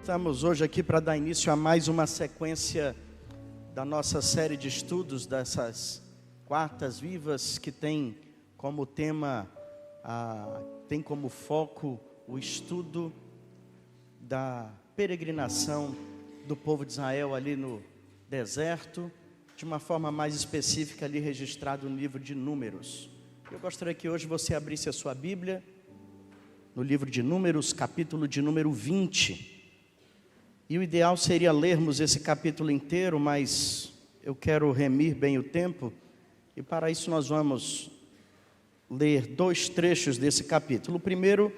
Estamos hoje aqui para dar início a mais uma sequência da nossa série de estudos dessas quartas vivas que tem como tema, tem como foco o estudo da peregrinação do povo de Israel ali no deserto, de uma forma mais específica ali registrado no livro de Números. Eu gostaria que hoje você abrisse a sua Bíblia no livro de Números, capítulo de número 20. E o ideal seria lermos esse capítulo inteiro, mas eu quero remir bem o tempo. E para isso nós vamos ler dois trechos desse capítulo. O primeiro,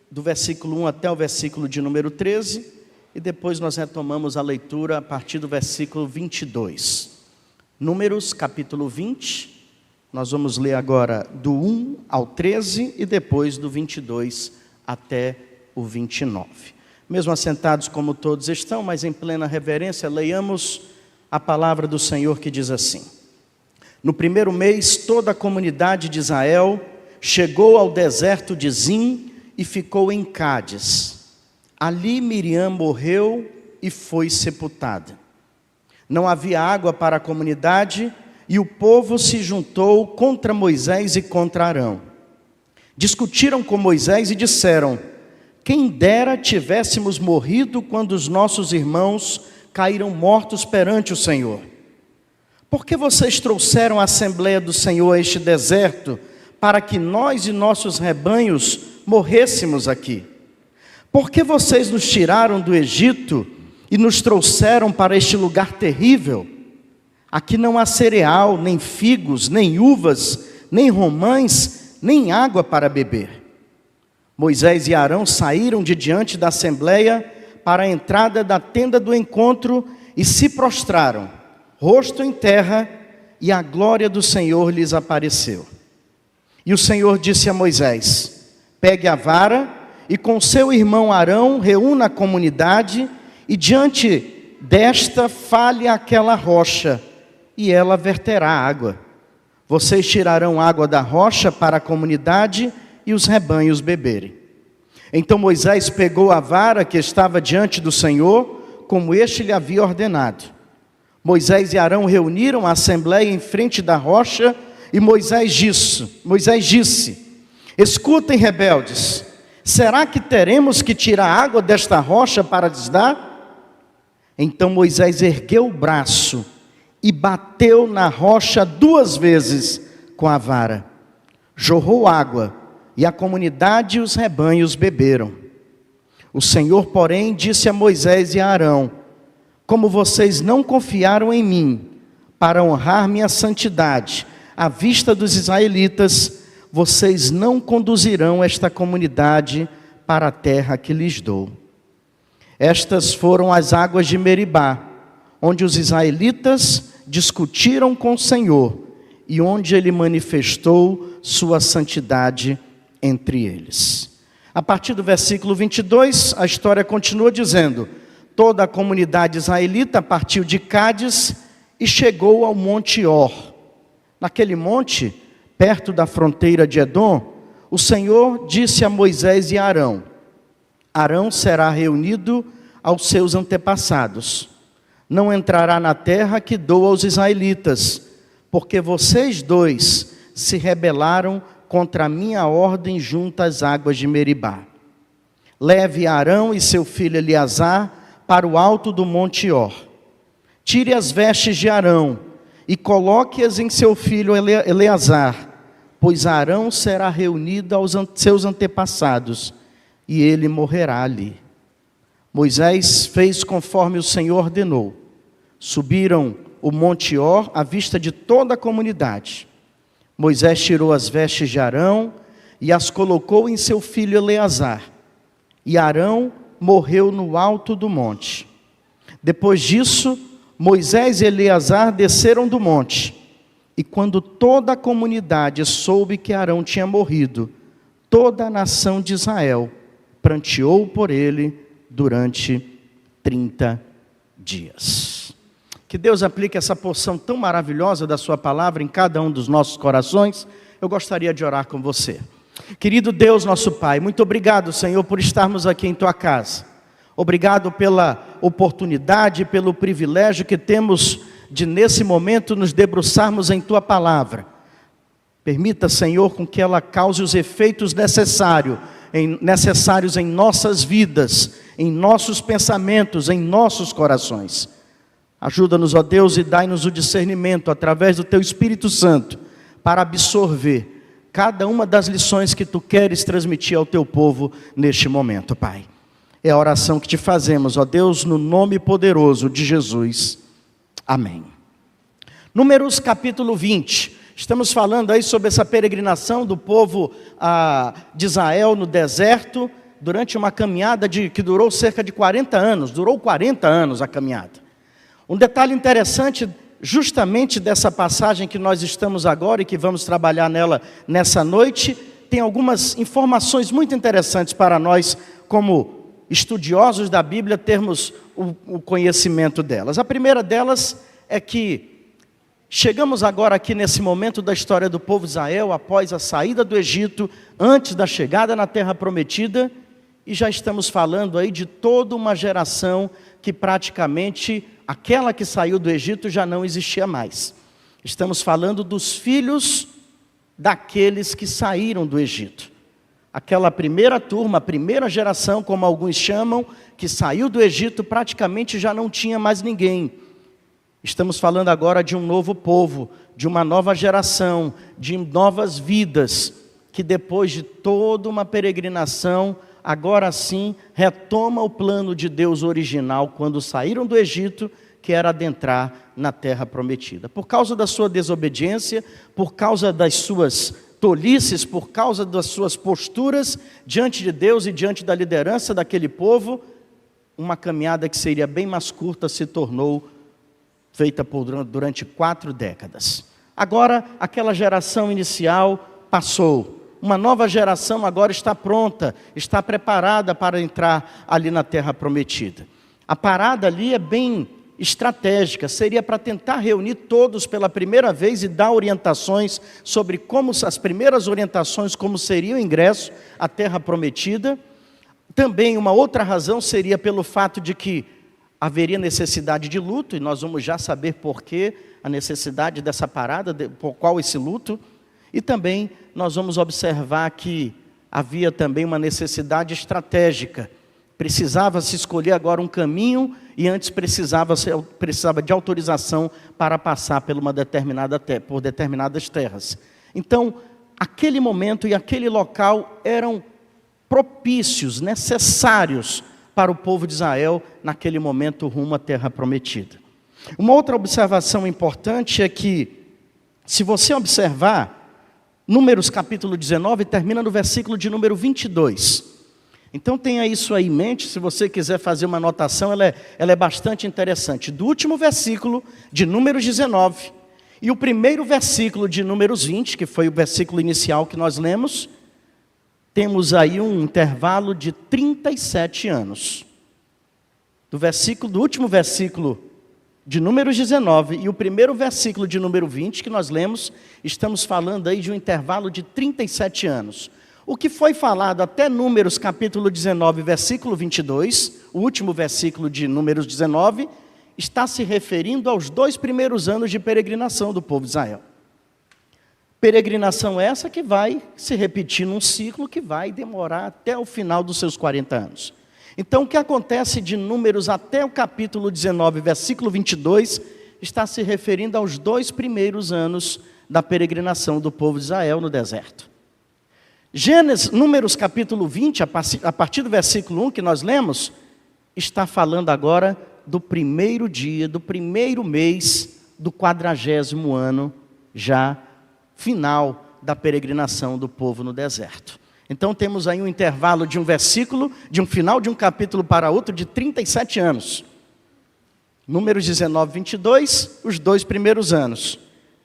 do versículo 1 até o versículo de número 13. E depois nós retomamos a leitura a partir do versículo 22. Números, capítulo 20. Nós vamos ler agora do 1 ao 13 e depois do 22 até o 29. Mesmo assentados como todos estão, mas em plena reverência, leiamos a palavra do Senhor que diz assim: No primeiro mês, toda a comunidade de Israel chegou ao deserto de Zim e ficou em Cádiz. Ali Miriam morreu e foi sepultada. Não havia água para a comunidade e o povo se juntou contra Moisés e contra Arão. Discutiram com Moisés e disseram: Quem dera tivéssemos morrido quando os nossos irmãos caíram mortos perante o Senhor. Por que vocês trouxeram a Assembleia do Senhor a este deserto, para que nós e nossos rebanhos morrêssemos aqui? Por que vocês nos tiraram do Egito e nos trouxeram para este lugar terrível? Aqui não há cereal, nem figos, nem uvas, nem romães, nem água para beber. Moisés e Arão saíram de diante da assembleia para a entrada da tenda do encontro e se prostraram, rosto em terra, e a glória do Senhor lhes apareceu. E o Senhor disse a Moisés: Pegue a vara e com seu irmão Arão reúna a comunidade e diante desta fale aquela rocha e ela verterá água. Vocês tirarão água da rocha para a comunidade e os rebanhos beberem. Então Moisés pegou a vara que estava diante do Senhor, como este lhe havia ordenado. Moisés e Arão reuniram a assembleia em frente da rocha, e Moisés disse: Escutem, rebeldes, será que teremos que tirar água desta rocha para lhes dar? Então Moisés ergueu o braço e bateu na rocha 2 vezes com a vara. Jorrou água, e a comunidade e os rebanhos beberam. O Senhor, porém, disse a Moisés e a Arão: Como vocês não confiaram em mim, para honrar minha santidade, à vista dos israelitas, vocês não conduzirão esta comunidade para a terra que lhes dou. Estas foram as águas de Meribá, onde os israelitas discutiram com o Senhor, e onde ele manifestou sua santidade entre eles. A partir do versículo 22, a história continua dizendo: Toda a comunidade israelita partiu de Cádiz e chegou ao Monte Or. Naquele monte, perto da fronteira de Edom, o Senhor disse a Moisés e a Arão: Arão será reunido aos seus antepassados. Não entrará na terra que dou aos israelitas, porque vocês dois se rebelaram contra a minha ordem junto às águas de Meribá. Leve Arão e seu filho Eleazar para o alto do Monte Or. Tire as vestes de Arão e coloque-as em seu filho Eleazar, pois Arão será reunido aos seus antepassados, e ele morrerá ali. Moisés fez conforme o Senhor ordenou. Subiram o Monte Or à vista de toda a comunidade. Moisés tirou as vestes de Arão e as colocou em seu filho Eleazar. E Arão morreu no alto do monte. Depois disso, Moisés e Eleazar desceram do monte. E quando toda a comunidade soube que Arão tinha morrido, toda a nação de Israel pranteou por ele durante 30 dias. Que Deus aplique essa porção tão maravilhosa da sua palavra em cada um dos nossos corações. Eu gostaria de orar com você. Querido Deus, nosso Pai, muito obrigado, Senhor, por estarmos aqui em Tua casa. Obrigado pela oportunidade, pelo privilégio que temos de nesse momento nos debruçarmos em Tua Palavra. Permita, Senhor, com que ela cause os efeitos necessários em nossas vidas, em nossos pensamentos, em nossos corações. Ajuda-nos, ó Deus, e dai-nos o discernimento, através do Teu Espírito Santo, para absorver cada uma das lições que Tu queres transmitir ao Teu povo neste momento, Pai. É a oração que Te fazemos, ó Deus, no nome poderoso de Jesus. Amém. Números capítulo 20. Estamos falando aí sobre essa peregrinação do povo de Israel no deserto, durante uma caminhada que durou cerca de 40 anos. Durou 40 anos a caminhada. Um detalhe interessante, justamente dessa passagem que nós estamos agora e que vamos trabalhar nela nessa noite, tem algumas informações muito interessantes para nós, como estudiosos da Bíblia, termos o conhecimento delas. A primeira delas é que chegamos agora aqui nesse momento da história do povo de Israel, após a saída do Egito, antes da chegada na Terra Prometida, e já estamos falando aí de toda uma geração que praticamente, aquela que saiu do Egito já não existia mais. Estamos falando dos filhos daqueles que saíram do Egito. Aquela primeira turma, a primeira geração, como alguns chamam, que saiu do Egito, praticamente já não tinha mais ninguém. Estamos falando agora de um novo povo, de uma nova geração, de novas vidas, que depois de toda uma peregrinação, agora sim, retoma o plano de Deus original, quando saíram do Egito, que era adentrar na Terra Prometida. Por causa da sua desobediência, por causa das suas tolices, por causa das suas posturas diante de Deus e diante da liderança daquele povo, uma caminhada que seria bem mais curta se tornou feita durante 4 décadas. Agora, aquela geração inicial passou. Uma nova geração agora está pronta, está preparada para entrar ali na Terra Prometida. A parada ali é bem estratégica, seria para tentar reunir todos pela primeira vez e dar orientações sobre as primeiras orientações, como seria o ingresso à Terra Prometida. Também uma outra razão seria pelo fato de que haveria necessidade de luto, e nós vamos já saber por que a necessidade dessa parada, por qual esse luto. E também nós vamos observar que havia também uma necessidade estratégica. Precisava se escolher agora um caminho, e antes precisava de autorização para passar por determinadas terras. Então, aquele momento e aquele local eram propícios, necessários para o povo de Israel, naquele momento rumo à Terra Prometida. Uma outra observação importante é que, se você observar, Números capítulo 19 termina no versículo de número 22. Então tenha isso aí em mente, se você quiser fazer uma anotação, ela é bastante interessante. Do último versículo de Números 19 e o primeiro versículo de Números 20, que foi o versículo inicial que nós lemos, temos aí um intervalo de 37 anos. Do último versículo de Números 19 e o primeiro versículo de número 20 que nós lemos, estamos falando aí de um intervalo de 37 anos. O que foi falado até Números capítulo 19, versículo 22, o último versículo de Números 19, está se referindo aos 2 primeiros anos de peregrinação do povo de Israel. Peregrinação essa que vai se repetir num ciclo que vai demorar até o final dos seus 40 anos. Então, o que acontece de Números até o capítulo 19, versículo 22, está se referindo aos 2 primeiros anos da peregrinação do povo de Israel no deserto. Números capítulo 20, a partir do versículo 1 que nós lemos, está falando agora do primeiro dia, do primeiro mês do 40º ano, já final da peregrinação do povo no deserto. Então temos aí um intervalo de um versículo, de um final de um capítulo para outro, de 37 anos. Números 19, 22, os 2 primeiros anos.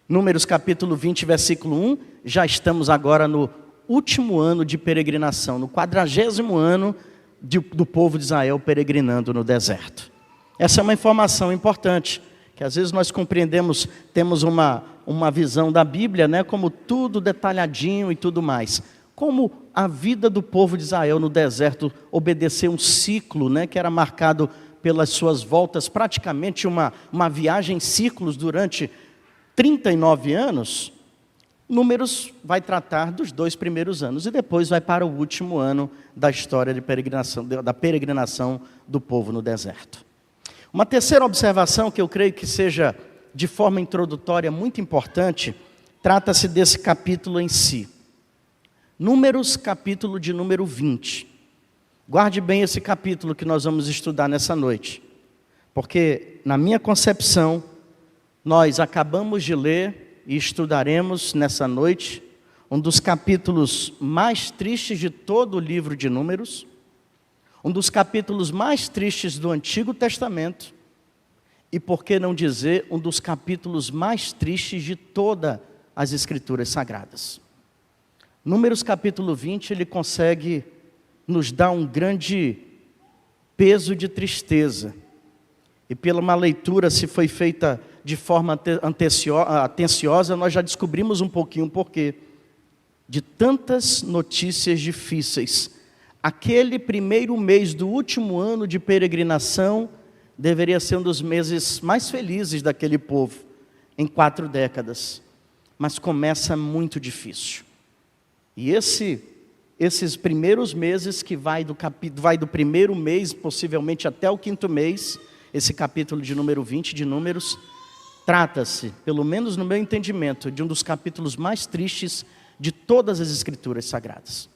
Números capítulo 20, versículo 1, já estamos agora no último ano de peregrinação, no 40º ano do povo de Israel peregrinando no deserto. Essa é uma informação importante, que às vezes nós compreendemos, temos uma visão da Bíblia, né, como tudo detalhadinho e tudo mais. como a vida do povo de Israel no deserto obedeceu um ciclo, né, que era marcado pelas suas voltas, praticamente uma viagem em ciclos durante 39 anos, Números vai tratar dos 2 primeiros anos e depois vai para o último ano da história de peregrinação, da peregrinação do povo no deserto. Uma terceira observação que eu creio que seja de forma introdutória muito importante, trata-se desse capítulo em si. Números, capítulo de número 20. Guarde bem esse capítulo que nós vamos estudar nessa noite, porque na minha concepção, nós acabamos de ler e estudaremos nessa noite um dos capítulos mais tristes de todo o livro de Números, um dos capítulos mais tristes do Antigo Testamento e, por que não dizer, um dos capítulos mais tristes de todas as Escrituras Sagradas. Números capítulo 20, ele consegue nos dar um grande peso de tristeza. E pela uma leitura, se foi feita de forma atenciosa, nós já descobrimos um pouquinho o porquê. De tantas notícias difíceis. Aquele primeiro mês do último ano de peregrinação deveria ser um dos meses mais felizes daquele povo, em 4 décadas. Mas começa muito difícil. E esses primeiros meses, que vai do primeiro mês, possivelmente até o 5º mês, esse capítulo de número 20 de Números, trata-se, pelo menos no meu entendimento, de um dos capítulos mais tristes de todas as Escrituras Sagradas.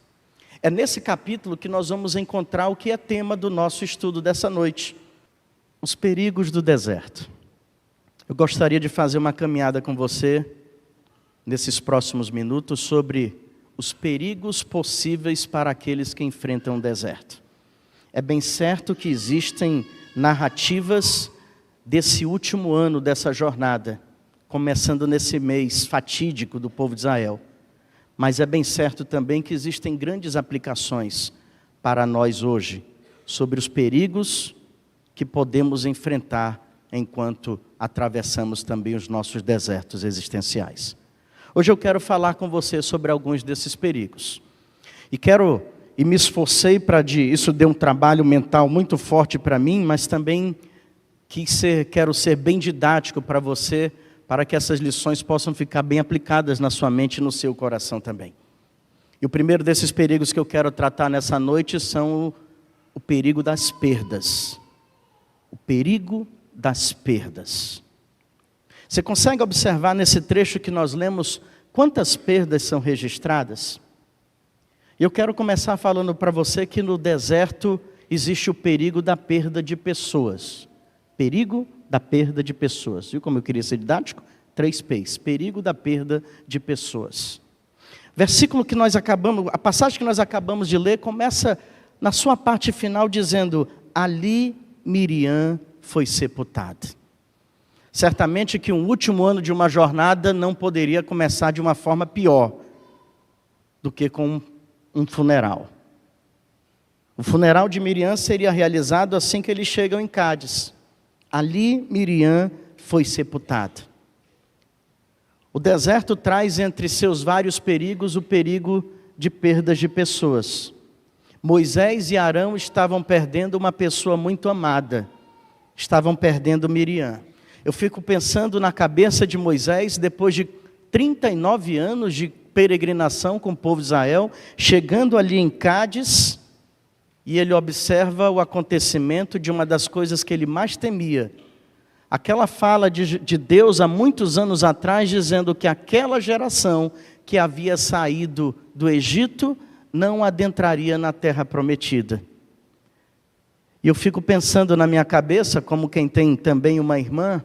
É nesse capítulo que nós vamos encontrar o que é tema do nosso estudo dessa noite: os perigos do deserto. Eu gostaria de fazer uma caminhada com você, nesses próximos minutos, sobre os perigos possíveis para aqueles que enfrentam o deserto. É bem certo que existem narrativas desse último ano, dessa jornada, começando nesse mês fatídico do povo de Israel. Mas é bem certo também que existem grandes aplicações para nós hoje, sobre os perigos que podemos enfrentar enquanto atravessamos também os nossos desertos existenciais. Hoje eu quero falar com você sobre alguns desses perigos. E me esforcei isso deu um trabalho mental muito forte para mim, mas também quero ser bem didático para você, para que essas lições possam ficar bem aplicadas na sua mente e no seu coração também. E o primeiro desses perigos que eu quero tratar nessa noite são o perigo das perdas. O perigo das perdas. Você consegue observar nesse trecho que nós lemos quantas perdas são registradas? E eu quero começar falando para você que no deserto existe o perigo da perda de pessoas. Perigo da perda de pessoas. Viu como eu queria ser didático? 3 P's. Perigo da perda de pessoas. A passagem que nós acabamos de ler começa na sua parte final dizendo: ali Miriam foi sepultada. Certamente que um último ano de uma jornada não poderia começar de uma forma pior do que com um funeral. O funeral de Miriam seria realizado assim que eles chegam em Cádiz. Ali Miriam foi sepultada. O deserto traz entre seus vários perigos o perigo de perdas de pessoas. Moisés e Arão estavam perdendo uma pessoa muito amada. Estavam perdendo Miriam. Eu fico pensando na cabeça de Moisés, depois de 39 anos de peregrinação com o povo de Israel, chegando ali em Cádiz, e ele observa o acontecimento de uma das coisas que ele mais temia. Aquela fala de Deus há muitos anos atrás, dizendo que aquela geração que havia saído do Egito não adentraria na terra prometida. E eu fico pensando na minha cabeça, como quem tem também uma irmã,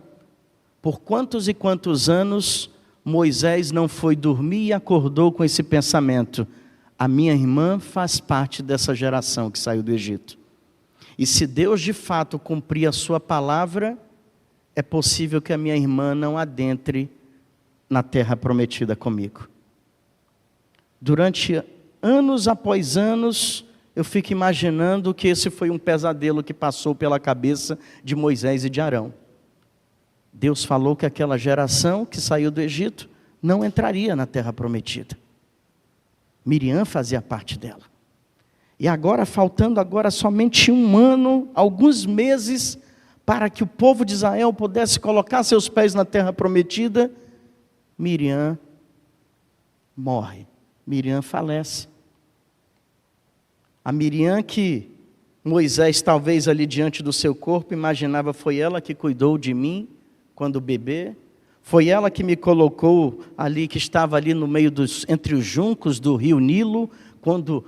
por quantos e quantos anos Moisés não foi dormir e acordou com esse pensamento: a minha irmã faz parte dessa geração que saiu do Egito. E se Deus de fato cumprir a sua palavra, é possível que a minha irmã não adentre na terra prometida comigo. Durante anos após anos, eu fico imaginando que esse foi um pesadelo que passou pela cabeça de Moisés e de Arão. Deus falou que aquela geração que saiu do Egito não entraria na terra prometida. Miriam fazia parte dela. E agora, faltando agora somente 1 ano, alguns meses, para que o povo de Israel pudesse colocar seus pés na terra prometida, Miriam morre. Miriam falece. A Miriam que Moisés, talvez ali diante do seu corpo, imaginava: foi ela que cuidou de mim quando bebê, foi ela que me colocou ali, que estava ali no meio entre os juncos do rio Nilo, quando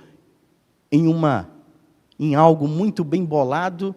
em algo muito bem bolado,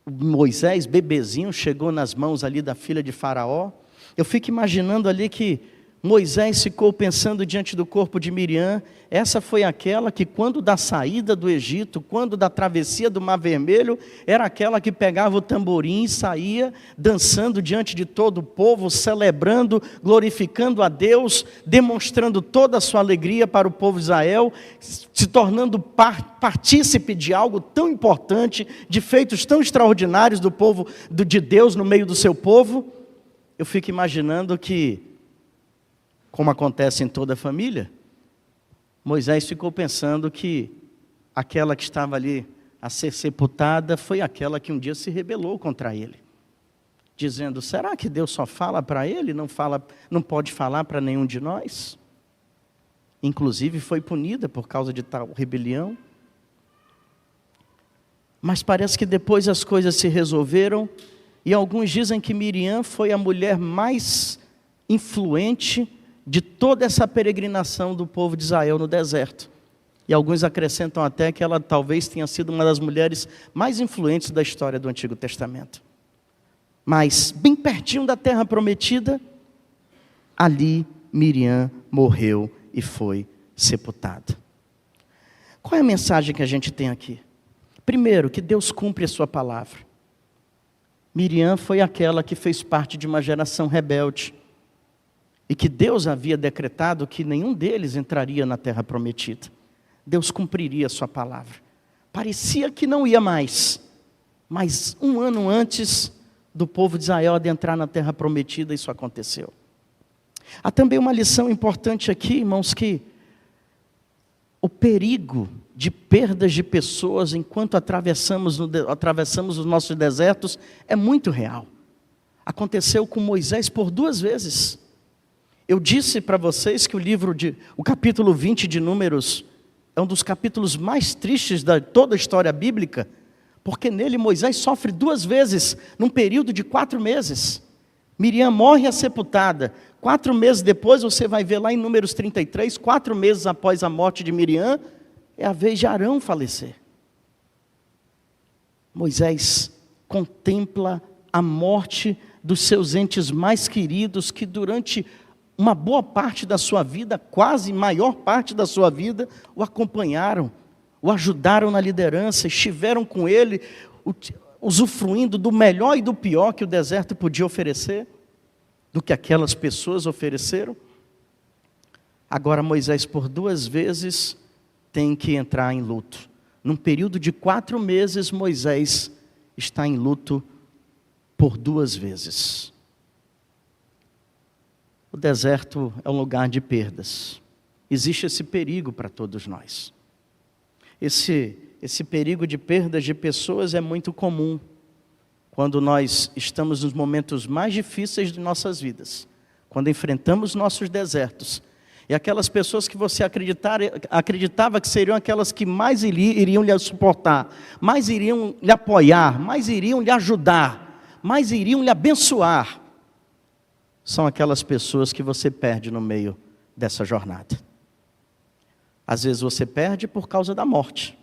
Moisés, bebezinho, chegou nas mãos ali da filha de Faraó. Eu fico imaginando ali que Moisés ficou pensando diante do corpo de Miriam. Essa foi aquela que, quando da saída do Egito, quando da travessia do Mar Vermelho, era aquela que pegava o tamborim e saía dançando diante de todo o povo, celebrando, glorificando a Deus, demonstrando toda a sua alegria para o povo de Israel, se tornando partícipe de algo tão importante, de feitos tão extraordinários do povo de Deus no meio do seu povo. Eu fico imaginando que, como acontece em toda a família, Moisés ficou pensando que aquela que estava ali a ser sepultada foi aquela que um dia se rebelou contra ele, dizendo: será que Deus só fala para ele, não pode falar para nenhum de nós? Inclusive foi punida por causa de tal rebelião. Mas parece que depois as coisas se resolveram, e alguns dizem que Miriam foi a mulher mais influente de toda essa peregrinação do povo de Israel no deserto. E alguns acrescentam até que ela talvez tenha sido uma das mulheres mais influentes da história do Antigo Testamento. Mas, bem pertinho da terra prometida, ali Miriam morreu e foi sepultada. Qual é a mensagem que a gente tem aqui? Primeiro, que Deus cumpre a sua palavra. Miriam foi aquela que fez parte de uma geração rebelde, e que Deus havia decretado que nenhum deles entraria na terra prometida. Deus cumpriria a sua palavra. Parecia que não ia mais, mas 1 ano antes do povo de Israel adentrar na terra prometida, isso aconteceu. Há também uma lição importante aqui, irmãos, que o perigo de perdas de pessoas enquanto atravessamos os nossos desertos é muito real. Aconteceu com Moisés por 2 vezes. Eu disse para vocês que o capítulo 20 de Números é um dos capítulos mais tristes de toda a história bíblica, porque nele Moisés sofre 2 vezes, num período de 4 meses. Miriam morre sepultada. 4 meses depois, você vai ver lá em Números 33, 4 meses após a morte de Miriam, é a vez de Arão falecer. Moisés contempla a morte dos seus entes mais queridos, que durante uma boa parte da sua vida, quase maior parte da sua vida, o acompanharam, o ajudaram na liderança, estiveram com ele, usufruindo do melhor e do pior que o deserto podia oferecer, do que aquelas pessoas ofereceram. Agora Moisés, por 2 vezes, tem que entrar em luto. Num período de 4 meses, Moisés está em luto por 2 vezes. O deserto é um lugar de perdas. Existe esse perigo para todos nós. Esse perigo de perdas de pessoas é muito comum quando nós estamos nos momentos mais difíceis de nossas vidas, quando enfrentamos nossos desertos. E aquelas pessoas que você acreditava que seriam aquelas que mais iriam lhe suportar, mais iriam lhe apoiar, mais iriam lhe ajudar, mais iriam lhe abençoar, são aquelas pessoas que você perde no meio dessa jornada. Às vezes você perde por causa da morte.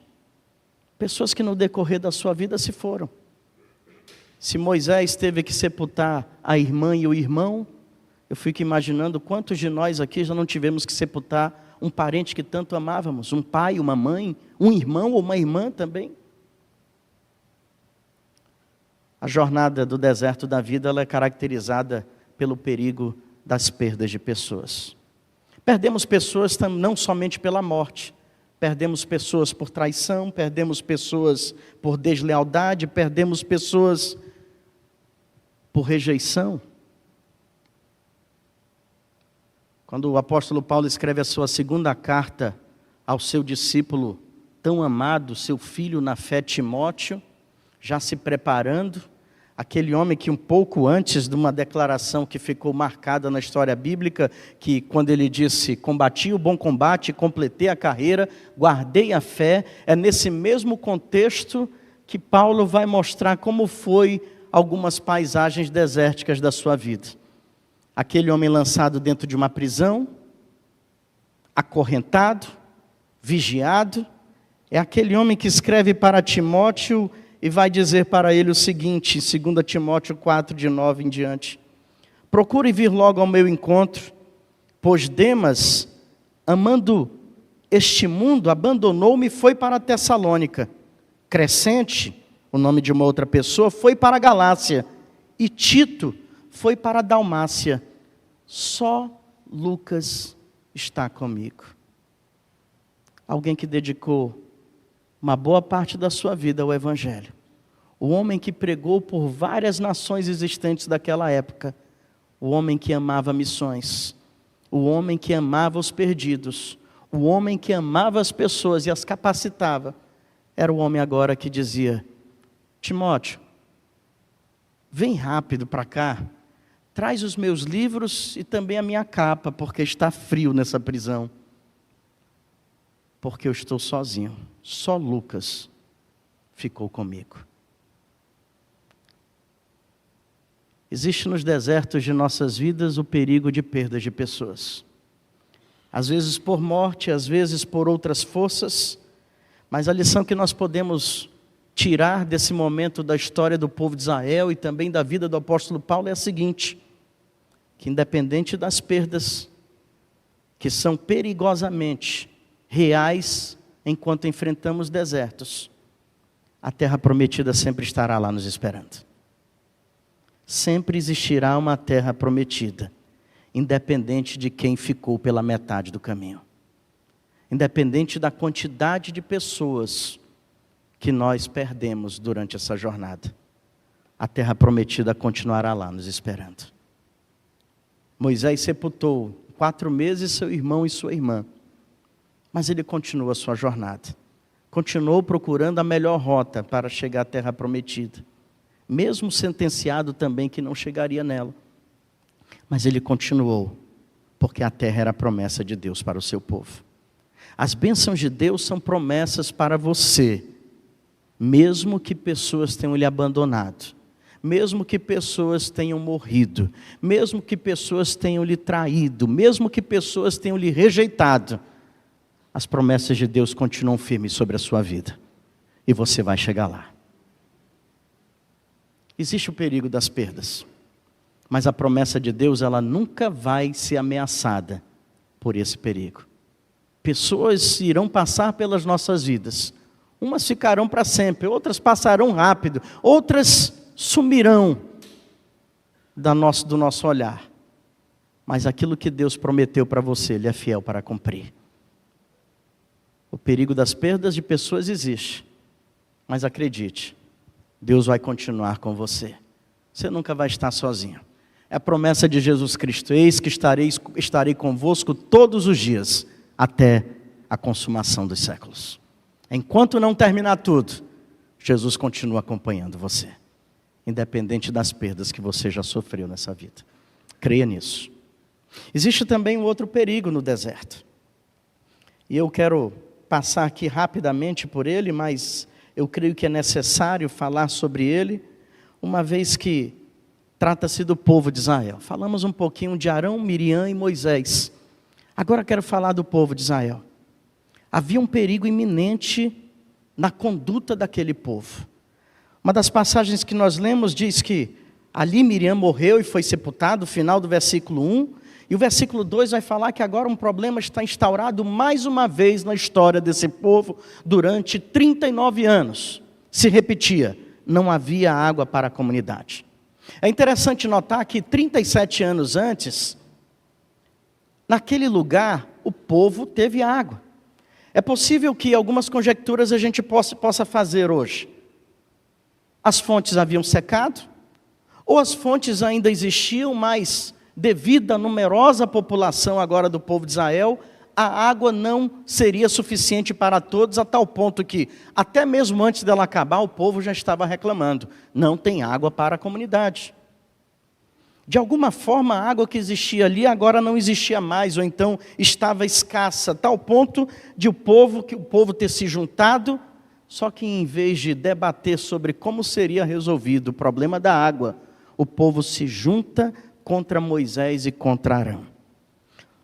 Pessoas que no decorrer da sua vida se foram. Se Moisés teve que sepultar a irmã e o irmão, eu fico imaginando quantos de nós aqui já não tivemos que sepultar um parente que tanto amávamos, um pai, uma mãe, um irmão ou uma irmã também. A jornada do deserto da vida, ela é caracterizada pelo perigo das perdas de pessoas. Perdemos pessoas não somente pela morte, perdemos pessoas por traição, perdemos pessoas por deslealdade, perdemos pessoas por rejeição. Quando o apóstolo Paulo escreve a sua segunda carta ao seu discípulo tão amado, seu filho na fé Timóteo, já se preparando, aquele homem que um pouco antes de uma declaração que ficou marcada na história bíblica, que quando ele disse, combati o bom combate, completei a carreira, guardei a fé, é nesse mesmo contexto que Paulo vai mostrar como foi algumas paisagens desérticas da sua vida. Aquele homem lançado dentro de uma prisão, acorrentado, vigiado, é aquele homem que escreve para Timóteo e vai dizer para ele o seguinte, em 2 Timóteo 4, de 9 em diante. Procure vir logo ao meu encontro, pois Demas, amando este mundo, abandonou-me e foi para a Tessalônica. Crescente, o nome de uma outra pessoa, foi para a Galácia. E Tito foi para a Dalmácia. Só Lucas está comigo. Alguém que dedicou uma boa parte da sua vida ao Evangelho. O homem que pregou por várias nações existentes daquela época. O homem que amava missões. O homem que amava os perdidos. O homem que amava as pessoas e as capacitava. Era o homem agora que dizia, Timóteo, vem rápido para cá. Traz os meus livros e também a minha capa, porque está frio nessa prisão. Porque eu estou sozinho. Só Lucas ficou comigo. Existe nos desertos de nossas vidas o perigo de perdas de pessoas. Às vezes por morte, às vezes por outras forças. Mas a lição que nós podemos tirar desse momento da história do povo de Israel e também da vida do apóstolo Paulo é a seguinte, que independente das perdas, que são perigosamente reais enquanto enfrentamos desertos, a terra prometida sempre estará lá nos esperando. Sempre existirá uma terra prometida, independente de quem ficou pela metade do caminho. Independente da quantidade de pessoas que nós perdemos durante essa jornada. A terra prometida continuará lá nos esperando. Moisés sepultou 4 meses seu irmão e sua irmã. Mas ele continua a sua jornada. Continuou procurando a melhor rota para chegar à terra prometida. Mesmo sentenciado também que não chegaria nela. Mas ele continuou, porque a terra era a promessa de Deus para o seu povo. As bênçãos de Deus são promessas para você, mesmo que pessoas tenham lhe abandonado, mesmo que pessoas tenham morrido, mesmo que pessoas tenham lhe traído, mesmo que pessoas tenham lhe rejeitado, as promessas de Deus continuam firmes sobre a sua vida, e você vai chegar lá. Existe o perigo das perdas, mas a promessa de Deus, ela nunca vai ser ameaçada por esse perigo. Pessoas irão passar pelas nossas vidas, umas ficarão para sempre, outras passarão rápido, outras sumirão do nosso olhar. Mas aquilo que Deus prometeu para você, Ele é fiel para cumprir. O perigo das perdas de pessoas existe, mas acredite, Deus vai continuar com você. Você nunca vai estar sozinho. É a promessa de Jesus Cristo, eis que estarei convosco todos os dias, até a consumação dos séculos. Enquanto não terminar tudo, Jesus continua acompanhando você, independente das perdas que você já sofreu nessa vida. Creia nisso. Existe também um outro perigo no deserto. E eu quero passar aqui rapidamente por ele, mas eu creio que é necessário falar sobre ele, uma vez que trata-se do povo de Israel. Falamos um pouquinho de Arão, Miriam e Moisés. Agora quero falar do povo de Israel. Havia um perigo iminente na conduta daquele povo. Uma das passagens que nós lemos diz que ali Miriam morreu e foi sepultada, o final do versículo 1. E o versículo 2 vai falar que agora um problema está instaurado mais uma vez na história desse povo durante 39 anos. Se repetia, não havia água para a comunidade. É interessante notar que 37 anos antes, naquele lugar, o povo teve água. É possível que algumas conjecturas a gente possa fazer hoje. As fontes haviam secado, ou as fontes ainda existiam, mas devido à numerosa população agora do povo de Israel, a água não seria suficiente para todos, a tal ponto que, até mesmo antes dela acabar, o povo já estava reclamando: não tem água para a comunidade. De alguma forma, a água que existia ali agora não existia mais, ou então estava escassa, a tal ponto de o povo ter se juntado, só que em vez de debater sobre como seria resolvido o problema da água, o povo se junta contra Moisés e contra Arão.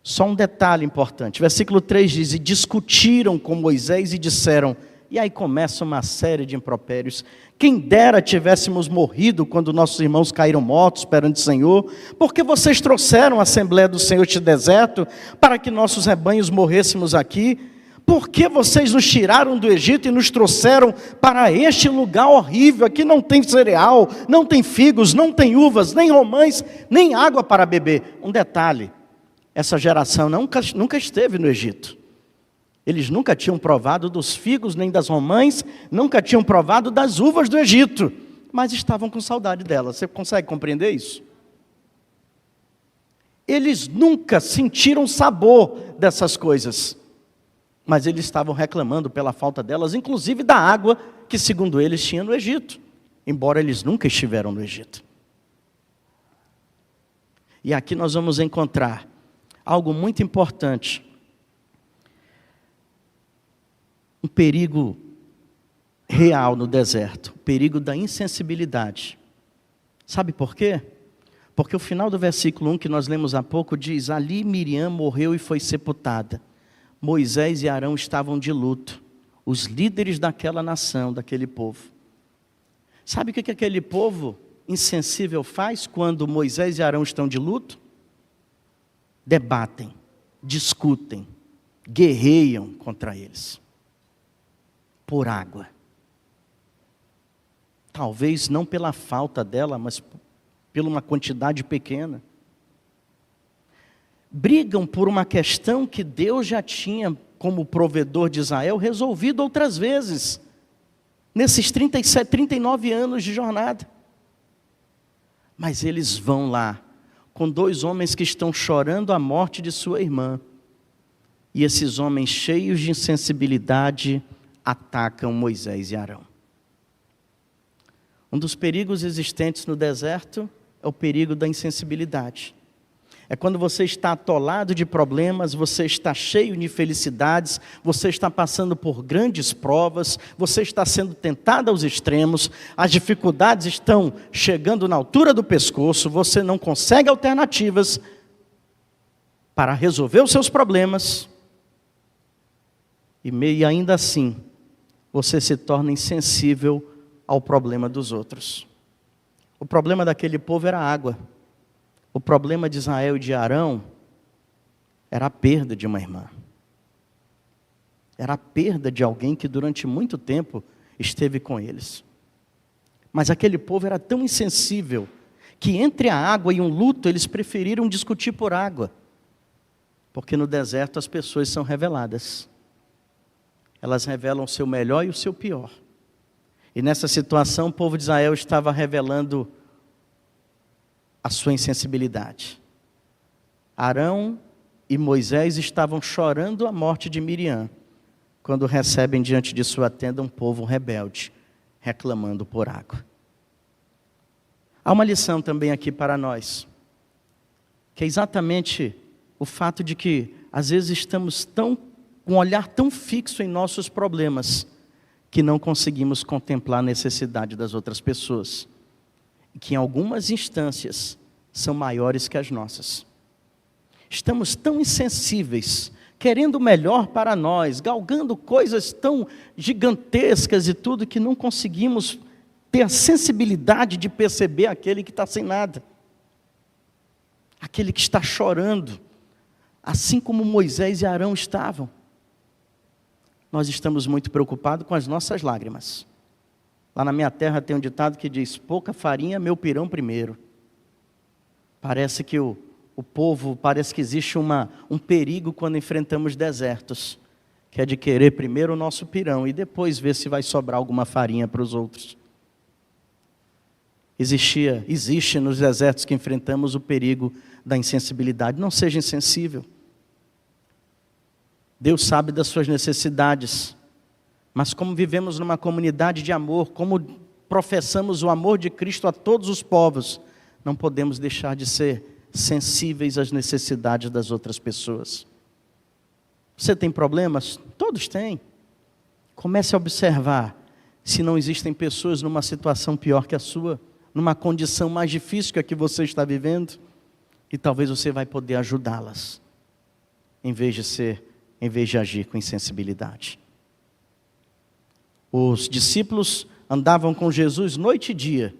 Só um detalhe importante, versículo 3 diz: e discutiram com Moisés e disseram, e aí começa uma série de impropérios: quem dera tivéssemos morrido quando nossos irmãos caíram mortos perante o Senhor, porque vocês trouxeram a Assembleia do Senhor este deserto, para que nossos rebanhos morrêssemos aqui? Por que vocês nos tiraram do Egito e nos trouxeram para este lugar horrível? Aqui não tem cereal, não tem figos, não tem uvas, nem romães, nem água para beber. Um detalhe: essa geração nunca esteve no Egito. Eles nunca tinham provado dos figos nem das romãs, nunca tinham provado das uvas do Egito, mas estavam com saudade delas. Você consegue compreender isso? Eles nunca sentiram sabor dessas coisas, mas eles estavam reclamando pela falta delas, inclusive da água que, segundo eles, tinha no Egito, embora eles nunca estiveram no Egito. E aqui nós vamos encontrar algo muito importante, um perigo real no deserto, o perigo da insensibilidade. Sabe por quê? Porque o final do versículo 1 que nós lemos há pouco diz: ali Miriam morreu e foi sepultada. Moisés e Arão estavam de luto, os líderes daquela nação, daquele povo. Sabe o que aquele povo insensível faz quando Moisés e Arão estão de luto? Debatem, discutem, guerreiam contra eles, por água. Talvez não pela falta dela, mas por uma quantidade pequena. Brigam por uma questão que Deus já tinha, como provedor de Israel, resolvido outras vezes, nesses 39 anos de jornada. Mas eles vão lá, com dois homens que estão chorando a morte de sua irmã. E esses homens, cheios de insensibilidade, atacam Moisés e Arão. Um dos perigos existentes no deserto é o perigo da insensibilidade. É quando você está atolado de problemas, você está cheio de infelicidades, você está passando por grandes provas, você está sendo tentado aos extremos, as dificuldades estão chegando na altura do pescoço, você não consegue alternativas para resolver os seus problemas, e ainda assim, você se torna insensível ao problema dos outros. O problema daquele povo era a água. O problema de Israel e de Arão era a perda de uma irmã. Era a perda de alguém que durante muito tempo esteve com eles. Mas aquele povo era tão insensível que entre a água e um luto eles preferiram discutir por água. Porque no deserto as pessoas são reveladas. Elas revelam o seu melhor e o seu pior. E nessa situação o povo de Israel estava revelando a sua insensibilidade. Arão e Moisés estavam chorando a morte de Miriam, quando recebem diante de sua tenda um povo rebelde, reclamando por água. Há uma lição também aqui para nós, que é exatamente o fato de que, às vezes, estamos com um olhar tão fixo em nossos problemas, que não conseguimos contemplar a necessidade das outras pessoas, e que em algumas instâncias são maiores que as nossas. Estamos tão insensíveis, querendo o melhor para nós, galgando coisas tão gigantescas e tudo, que não conseguimos ter a sensibilidade de perceber aquele que está sem nada, aquele que está chorando, assim como Moisés e Arão estavam. Nós estamos muito preocupados com as nossas lágrimas. Lá na minha terra tem um ditado que diz: pouca farinha, meu pirão primeiro. Parece que o povo, parece que existe um perigo quando enfrentamos desertos, que é de querer primeiro o nosso pirão e depois ver se vai sobrar alguma farinha para os outros. Existe nos desertos que enfrentamos o perigo da insensibilidade. Não seja insensível. Deus sabe das suas necessidades. Mas como vivemos numa comunidade de amor, como professamos o amor de Cristo a todos os povos, não podemos deixar de ser sensíveis às necessidades das outras pessoas. Você tem problemas? Todos têm. Comece a observar se não existem pessoas numa situação pior que a sua, numa condição mais difícil que a que você está vivendo, e talvez você vai poder ajudá-las, em vez de agir com insensibilidade. Os discípulos andavam com Jesus noite e dia,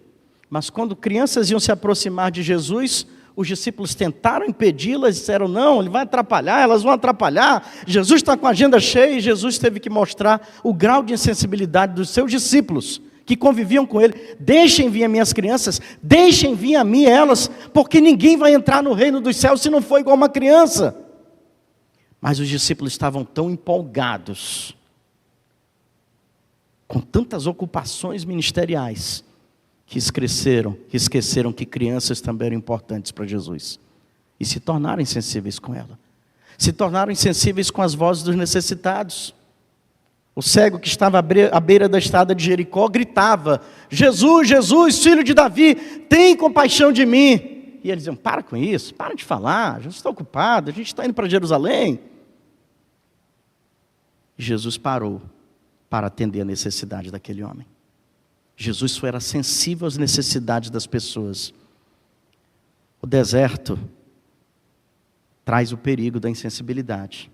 mas quando crianças iam se aproximar de Jesus, os discípulos tentaram impedi-las, disseram, não, ele vai atrapalhar, elas vão atrapalhar, Jesus está com a agenda cheia, e Jesus teve que mostrar o grau de insensibilidade dos seus discípulos, que conviviam com ele. Deixem vir as minhas crianças, deixem vir a mim elas, porque ninguém vai entrar no reino dos céus se não for igual uma criança. Mas os discípulos estavam tão empolgados, com tantas ocupações ministeriais, que esqueceram que crianças também eram importantes para Jesus. E se tornaram insensíveis com ela. Se tornaram insensíveis com as vozes dos necessitados. O cego que estava à beira da estrada de Jericó gritava, Jesus, Jesus, filho de Davi, tem compaixão de mim. E eles diziam, para com isso, para de falar, a gente está ocupado, a gente está indo para Jerusalém. E Jesus parou para atender a necessidade daquele homem. Jesus era sensível às necessidades das pessoas. O deserto traz o perigo da insensibilidade.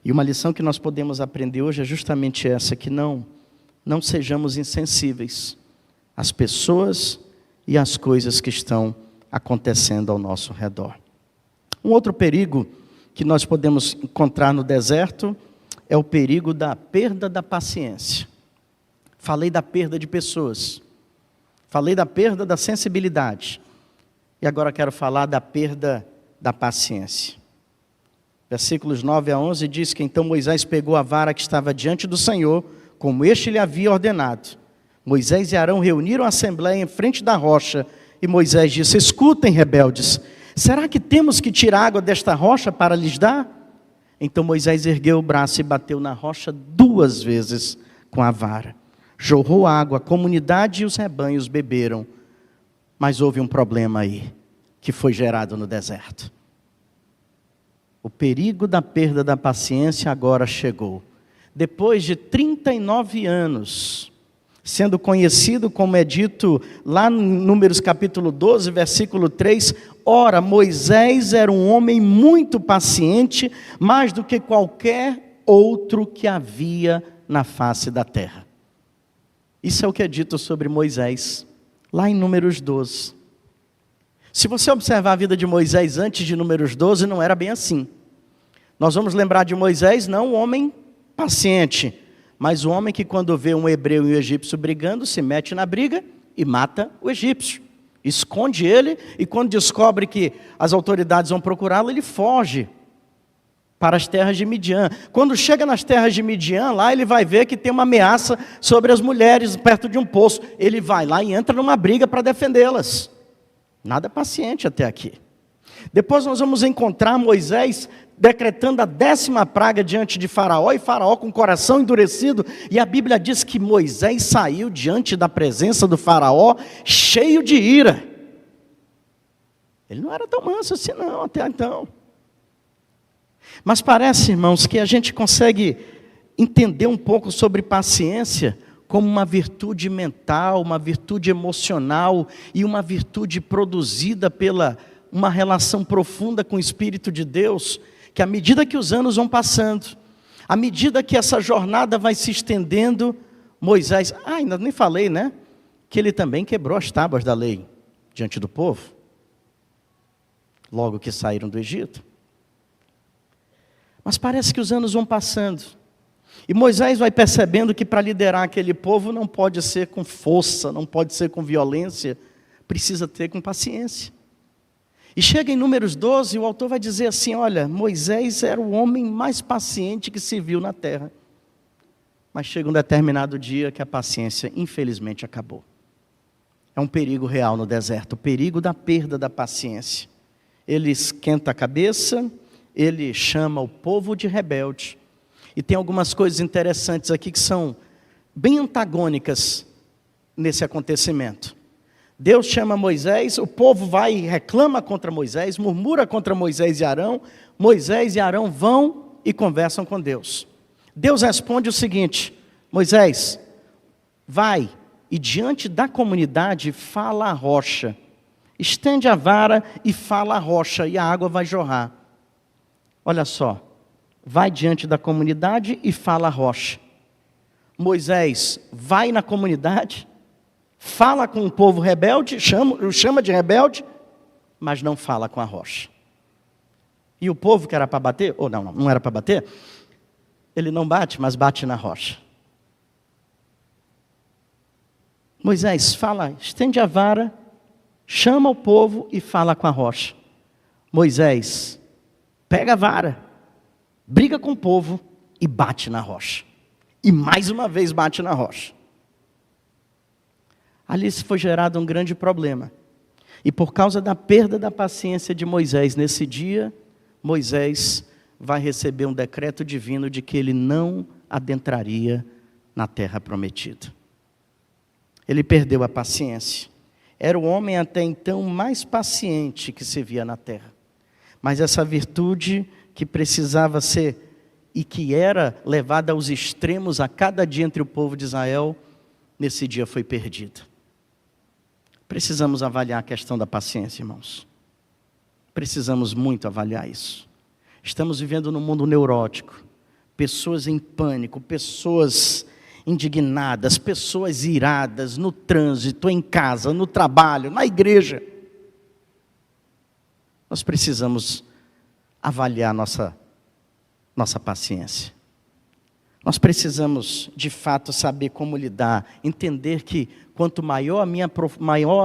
E uma lição que nós podemos aprender hoje é justamente essa, que não sejamos insensíveis às pessoas e às coisas que estão acontecendo ao nosso redor. Um outro perigo que nós podemos encontrar no deserto é o perigo da perda da paciência. Falei da perda de pessoas. Falei da perda da sensibilidade. E agora quero falar da perda da paciência. Versículos 9 a 11 diz que então Moisés pegou a vara que estava diante do Senhor, como este lhe havia ordenado. Moisés e Arão reuniram a assembleia em frente da rocha, e Moisés disse, escutem, rebeldes, será que temos que tirar água desta rocha para lhes dar? Então Moisés ergueu o braço e bateu na rocha 2 vezes com a vara. Jorrou água, a comunidade e os rebanhos beberam. Mas houve um problema aí, que foi gerado no deserto. O perigo da perda da paciência agora chegou. Depois de 39 anos, sendo conhecido como é dito lá em Números capítulo 12, versículo 3, ora, Moisés era um homem muito paciente, mais do que qualquer outro que havia na face da terra. Isso é o que é dito sobre Moisés, lá em Números 12. Se você observar a vida de Moisés antes de Números 12, não era bem assim. Nós vamos lembrar de Moisés, não um homem paciente, mas um homem que quando vê um hebreu e um egípcio brigando, se mete na briga e mata o egípcio. Esconde ele, e quando descobre que as autoridades vão procurá-lo, ele foge para as terras de Midian. Quando chega nas terras de Midian, lá ele vai ver que tem uma ameaça sobre as mulheres perto de um poço. Ele vai lá e entra numa briga para defendê-las. Nada paciente até aqui. Depois nós vamos encontrar Moisés decretando a 10ª praga diante de Faraó, e Faraó com o coração endurecido, e a Bíblia diz que Moisés saiu diante da presença do Faraó cheio de ira. Ele não era tão manso assim não, até então. Mas parece, irmãos, que a gente consegue entender um pouco sobre paciência como uma virtude mental, uma virtude emocional e uma virtude produzida pela uma relação profunda com o Espírito de Deus, que à medida que os anos vão passando, à medida que essa jornada vai se estendendo, Moisés, ainda nem falei, né? Que ele também quebrou as tábuas da lei diante do povo, logo que saíram do Egito. Mas parece que os anos vão passando, e Moisés vai percebendo que para liderar aquele povo não pode ser com força, não pode ser com violência, precisa ter com paciência. E chega em Números 12, o autor vai dizer assim, olha, Moisés era o homem mais paciente que se viu na terra. Mas chega um determinado dia que a paciência, infelizmente, acabou. É um perigo real no deserto, o perigo da perda da paciência. Ele esquenta a cabeça, ele chama o povo de rebelde. E tem algumas coisas interessantes aqui que são bem antagônicas nesse acontecimento. Deus chama Moisés, o povo vai e reclama contra Moisés, murmura contra Moisés e Arão. Moisés e Arão vão e conversam com Deus. Deus responde o seguinte: Moisés, vai e diante da comunidade fala a rocha. Estende a vara e fala a rocha e a água vai jorrar. Olha só, vai diante da comunidade e fala a rocha. Moisés vai na comunidade, fala com o povo rebelde, chama de rebelde, mas não fala com a rocha. E o povo que era para bater, ou não era para bater, ele não bate, mas bate na rocha. Moisés fala, estende a vara, chama o povo e fala com a rocha. Moisés pega a vara, briga com o povo e bate na rocha. E mais uma vez bate na rocha. Ali se foi gerado um grande problema. E por causa da perda da paciência de Moisés nesse dia, Moisés vai receber um decreto divino de que ele não adentraria na terra prometida. Ele perdeu a paciência. Era o homem até então mais paciente que se via na terra. Mas essa virtude que precisava ser e que era levada aos extremos a cada dia entre o povo de Israel, nesse dia foi perdida. Precisamos avaliar a questão da paciência, irmãos. Precisamos muito avaliar isso. Estamos vivendo num mundo neurótico. Pessoas em pânico, pessoas indignadas, pessoas iradas no trânsito, em casa, no trabalho, na igreja. Nós precisamos avaliar nossa paciência. Nós precisamos, de fato, saber como lidar, entender que quanto maior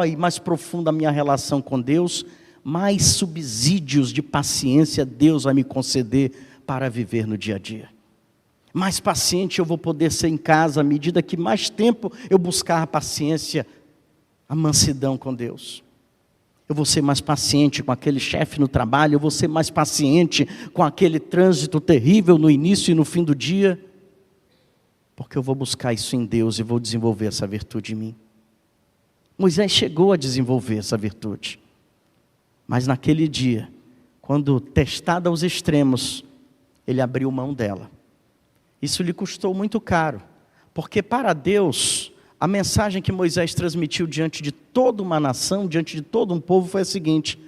e mais profunda a minha relação com Deus, mais subsídios de paciência Deus vai me conceder para viver no dia a dia. Mais paciente eu vou poder ser em casa, à medida que mais tempo eu buscar a paciência, a mansidão com Deus. Eu vou ser mais paciente com aquele chefe no trabalho, eu vou ser mais paciente com aquele trânsito terrível no início e no fim do dia, porque eu vou buscar isso em Deus e vou desenvolver essa virtude em mim. Moisés chegou a desenvolver essa virtude, mas naquele dia, quando testado aos extremos, ele abriu mão dela. Isso lhe custou muito caro, porque para Deus, a mensagem que Moisés transmitiu diante de toda uma nação, diante de todo um povo, foi a seguinte: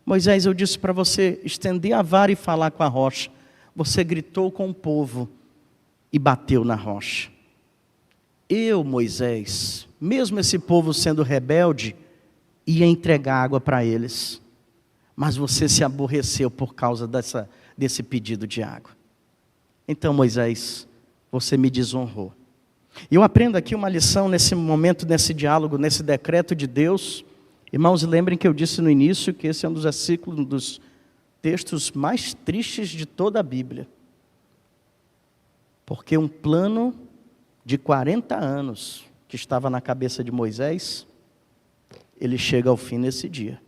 Moisés, eu disse para você estender a vara e falar com a rocha. Você gritou com o povo e bateu na rocha. Eu, Moisés, mesmo esse povo sendo rebelde, ia entregar água para eles. Mas você se aborreceu por causa desse pedido de água. Então, Moisés, você me desonrou. E eu aprendo aqui uma lição nesse momento, nesse diálogo, nesse decreto de Deus. Irmãos, lembrem que eu disse no início que esse é um dos versículos, um dos textos mais tristes de toda a Bíblia. Porque um plano de 40 anos que estava na cabeça de Moisés, ele chega ao fim nesse dia.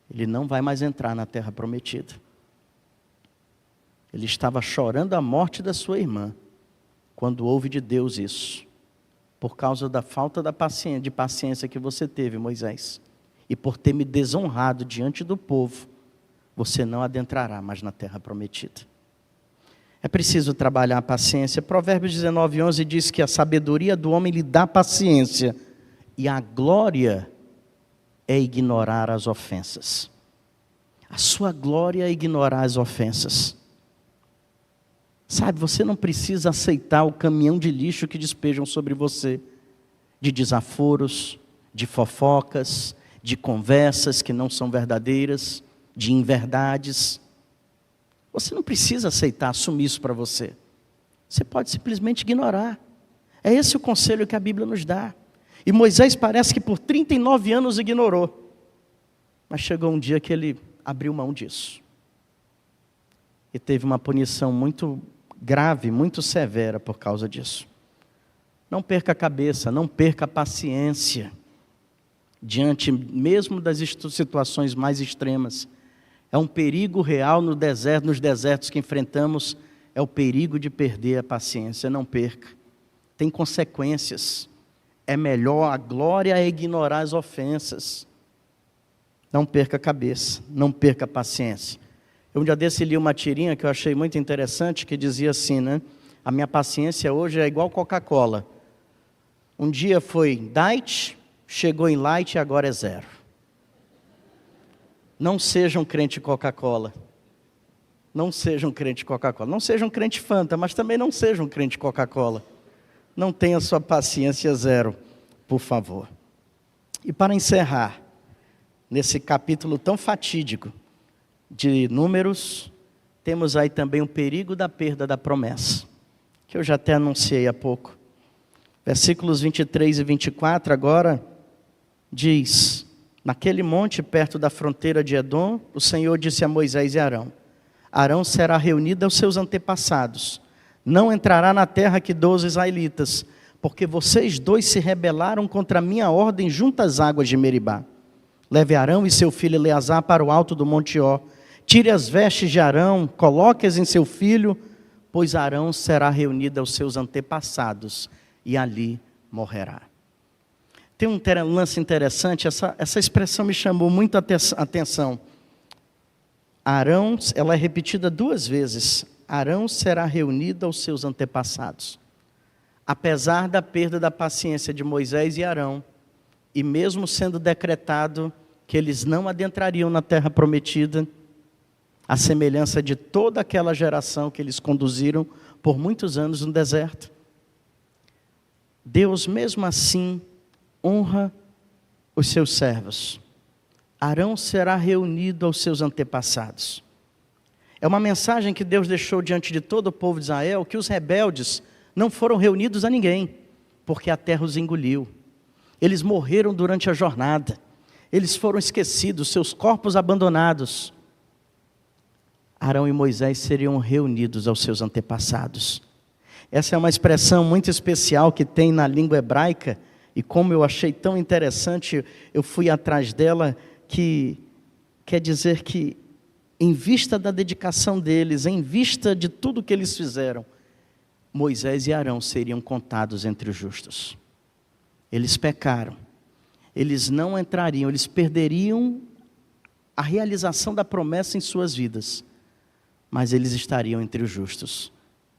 Ele não vai mais entrar na terra prometida. Ele estava chorando a morte da sua irmã, quando ouve de Deus isso, por causa da falta de paciência que você teve, Moisés, e por ter me desonrado diante do povo, você não adentrará mais na terra prometida. É preciso trabalhar a paciência. Provérbios 19:11 diz que a sabedoria do homem lhe dá paciência, e a glória é ignorar as ofensas. A sua glória é ignorar as ofensas. Sabe, você não precisa aceitar o caminhão de lixo que despejam sobre você, de desaforos, de fofocas, de conversas que não são verdadeiras, de inverdades. Você não precisa aceitar, assumir isso para você. Você pode simplesmente ignorar. É esse o conselho que a Bíblia nos dá. E Moisés parece que por 39 anos ignorou. Mas chegou um dia que ele abriu mão disso. E teve uma punição muito grave, muito severa por causa disso. Não perca a cabeça, não perca a paciência. diante mesmo das situações mais extremas. É um perigo real no deserto, nos desertos que enfrentamos, é o perigo de perder a paciência. Não perca. Tem consequências. É melhor, a glória é ignorar as ofensas. Não perca a cabeça, não perca a paciência. Eu um dia desse li uma tirinha que eu achei muito interessante, que dizia assim, né? A minha paciência hoje é igual Coca-Cola. Um dia foi Diet, chegou em Light e agora é zero. Não sejam crente Coca-Cola. Não sejam crente Coca-Cola. Não sejam crente Fanta, mas também não sejam crente Coca-Cola. Não tenha sua paciência zero, por favor. E para encerrar, nesse capítulo tão fatídico de Números, temos aí também o perigo da perda da promessa, que eu já até anunciei há pouco. Versículos 23 e 24 agora diz: naquele monte perto da fronteira de Edom, o Senhor disse a Moisés e Arão: Arão será reunido aos seus antepassados, não entrará na terra que dou aos israelitas, porque vocês dois se rebelaram contra a minha ordem junto às águas de Meribá. Leve Arão e seu filho Eleazar para o alto do Monte Ó, tire as vestes de Arão, coloque-as em seu filho, pois Arão será reunido aos seus antepassados, e ali morrerá. Tem um lance interessante, essa expressão me chamou muito a atenção. Arão, ela é repetida 2 vezes. Arão será reunido aos seus antepassados. Apesar da perda da paciência de Moisés e Arão, e mesmo sendo decretado que eles não adentrariam na terra prometida, a semelhança de toda aquela geração que eles conduziram por muitos anos no deserto, Deus mesmo assim honra os seus servos. Arão será reunido aos seus antepassados. É uma mensagem que Deus deixou diante de todo o povo de Israel, que os rebeldes não foram reunidos a ninguém, porque a terra os engoliu. Eles morreram durante a jornada, eles foram esquecidos, seus corpos abandonados. Arão e Moisés seriam reunidos aos seus antepassados. Essa é uma expressão muito especial que tem na língua hebraica, e como eu achei tão interessante, eu fui atrás dela, que quer dizer que, em vista da dedicação deles, em vista de tudo que eles fizeram, Moisés e Arão seriam contados entre os justos. Eles pecaram, eles não entrariam, eles perderiam a realização da promessa em suas vidas, mas eles estariam entre os justos,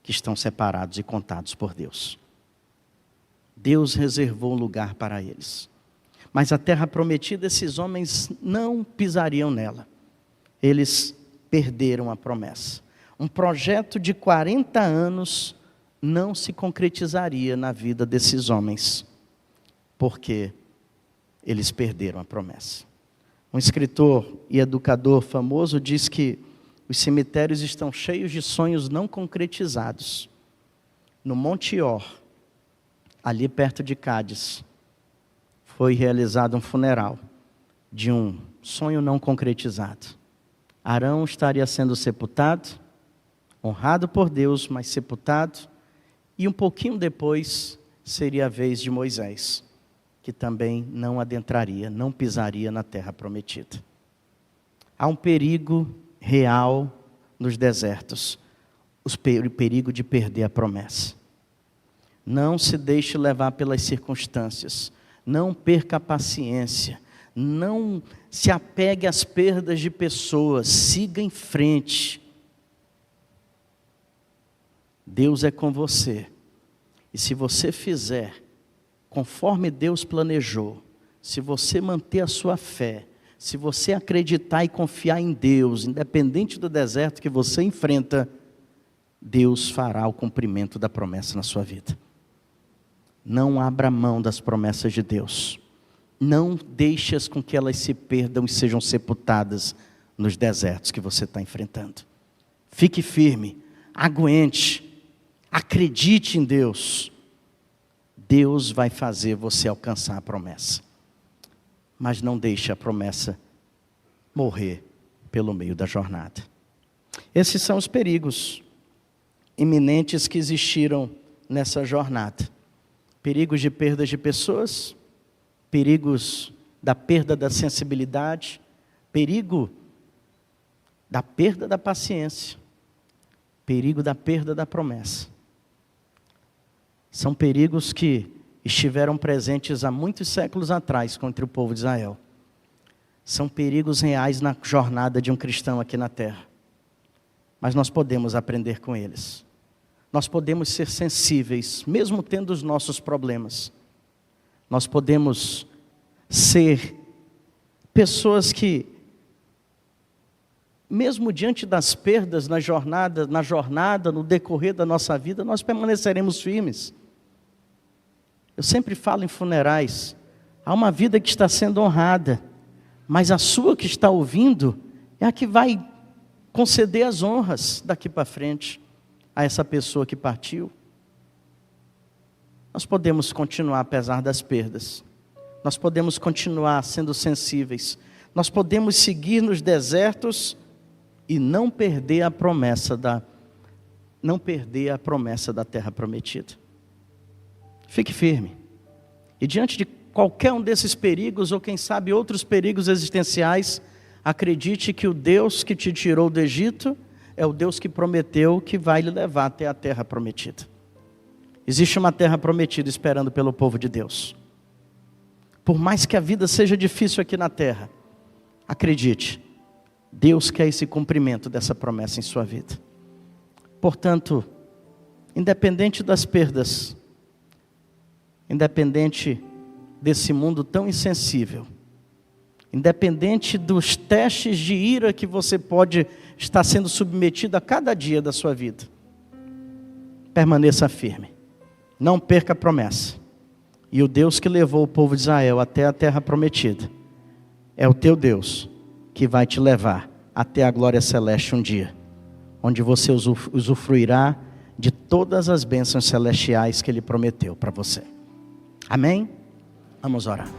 que estão separados e contados por Deus. Deus reservou um lugar para eles, mas a terra prometida, esses homens não pisariam nela. Eles perderam a promessa. Um projeto de 40 anos não se concretizaria na vida desses homens, porque eles perderam a promessa. Um escritor e educador famoso diz que os cemitérios estão cheios de sonhos não concretizados. No Monte Or, ali perto de Cádiz, foi realizado um funeral de um sonho não concretizado. Arão estaria sendo sepultado, honrado por Deus, mas sepultado, e um pouquinho depois seria a vez de Moisés, que também não adentraria, não pisaria na terra prometida. Há um perigo real nos desertos, o perigo de perder a promessa. Não se deixe levar pelas circunstâncias, não perca a paciência, não se apegue às perdas de pessoas, siga em frente. Deus é com você, e se você fizer conforme Deus planejou, se você manter a sua fé, se você acreditar e confiar em Deus, independente do deserto que você enfrenta, Deus fará o cumprimento da promessa na sua vida. Não abra mão das promessas de Deus. Não deixe-as com que elas se perdam e sejam sepultadas nos desertos que você está enfrentando. Fique firme, aguente, acredite em Deus. Deus vai fazer você alcançar a promessa. Mas não deixe a promessa morrer pelo meio da jornada. Esses são os perigos iminentes que existiram nessa jornada. Perigos de perdas de pessoas, perigos da perda da sensibilidade, perigo da perda da paciência, perigo da perda da promessa. São perigos que estiveram presentes há muitos séculos atrás contra o povo de Israel. São perigos reais na jornada de um cristão aqui na terra. Mas nós podemos aprender com eles. Nós podemos ser sensíveis, mesmo tendo os nossos problemas. Nós podemos ser pessoas que, mesmo diante das perdas na jornada, no decorrer da nossa vida, nós permaneceremos firmes. Eu sempre falo em funerais, há uma vida que está sendo honrada, mas a sua que está ouvindo é a que vai conceder as honras daqui para frente a essa pessoa que partiu. Nós podemos continuar apesar das perdas. Nós podemos continuar sendo sensíveis. Nós podemos seguir nos desertos e não perder a promessa da terra prometida. Fique firme. E diante de qualquer um desses perigos, ou quem sabe outros perigos existenciais, acredite que o Deus que te tirou do Egito é o Deus que prometeu que vai lhe levar até a terra prometida. Existe uma terra prometida esperando pelo povo de Deus. Por mais que a vida seja difícil aqui na terra, acredite, Deus quer esse cumprimento dessa promessa em sua vida. Portanto, independente das perdas, independente desse mundo tão insensível, independente dos testes de ira que você pode estar sendo submetido a cada dia da sua vida, permaneça firme, não perca a promessa. E o Deus que levou o povo de Israel até a terra prometida é o teu Deus que vai te levar até a glória celeste um dia, onde você usufruirá de todas as bênçãos celestiais que Ele prometeu para você. Amém? Vamos orar.